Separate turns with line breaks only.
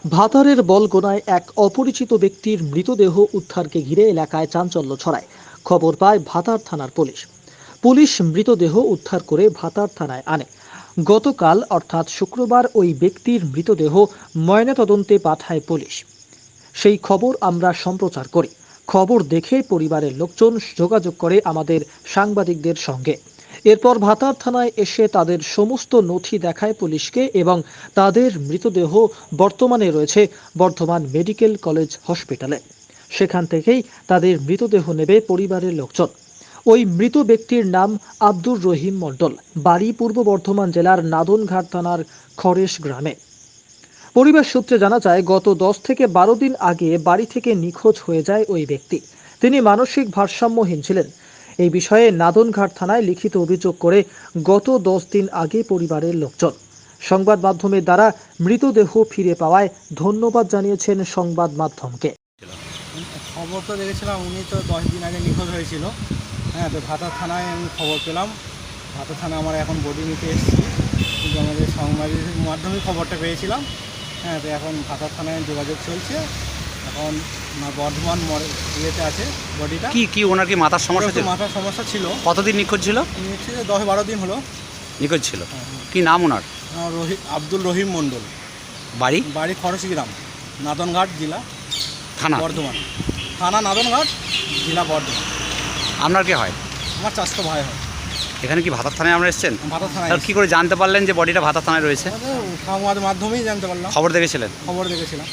ভাতারের বলগোনায় এক অপরিচিত ব্যক্তির মৃতদেহ উদ্ধারকে ঘিরে এলাকায় চাঞ্চল্য ছড়ায়। খবর পায় ভাতার থানার পুলিশ। পুলিশ মৃতদেহ উদ্ধার করে ভাতার থানায় আনে। গতকাল অর্থাৎ শুক্রবার ওই ব্যক্তির মৃতদেহ ময়নাতদন্তে পাঠায় পুলিশ। সেই খবর আমরা সম্প্রচার করি। খবর দেখে পরিবারের লোকজন যোগাযোগ করে আমাদের সাংবাদিকদের সঙ্গে। এরপর ভাতার থানায় এসে তাদের সমস্ত নথি দেখায় পুলিশকে এবং তাদের মৃতদেহ বর্তমানে রয়েছে বর্ধমান মেডিকেল কলেজ হসপিটালে। সেখান থেকেই তাদের মৃতদেহ নেবে পরিবারের লোকজন। ওই মৃত ব্যক্তির নাম আব্দুর রহিম মণ্ডল, বাড়ি পূর্ব বর্ধমান জেলার নাদনঘাট থানার খরেশ গ্রামে। পরিবার সূত্রে জানা যায়, গত 10 থেকে 12 দিন আগে বাড়ি থেকে নিখোঁজ হয়ে যায় ওই ব্যক্তি। তিনি মানসিক ভারসাম্যহীন ছিলেন। এই বিষয়ে নাদনঘাট থানায় লিখিত অভিযোগ করে গত 10 দিন আগে পরিবারের লোকজন সংবাদ মাধ্যমের দ্বারা মৃতদেহ ফিরে পাওয়ায় ধন্যবাদ জানিয়েছেন সংবাদ মাধ্যমকে।
খবর তো দেখেছিলাম, উনি তো 10 দিন আগে নিখোঁজ হয়েছিল। হ্যাঁ, তো ভাতার থানায় আমি খবর পেলাম। ভাতার থানায় আমরা এখন বডি নিতে এসেছি, কিন্তু আমাদের সংবাদের মাধ্যমে খবরটা পেয়েছিলাম। হ্যাঁ, তো এখন ভাতার থানায় যোগাযোগ চলছে। এখন বর্ধমান ইয়েতে আছে বডিটা।
কি ওনার কি মাথার সমস্যা ছিল?
মাথার সমস্যা ছিল।
কতদিন নিখোঁজ ছিল?
10-12 দিন হলো
নিখোঁজ ছিল। কি নাম ওনার?
আব্দুল রহিম মণ্ডল, বাড়ি খরশগ্রাম, নাদনঘাট জেলা,
থানা
বর্ধমান। থানা নাদনঘাট, জেলা বর্ধমান।
আপনার কে হয়?
আমার চাচাতো ভাই হয়।
এখানে কি ভাতার থানায় আমরা এসেছেন?
ভাতার থানায়
কি করে জানতে পারলেন যে বডিটা ভাতার থানায় রয়েছে?
সংবাদ মাধ্যমেই জানতে পারলাম।
খবর দেখেছিলেন?
খবর দেখেছিলাম।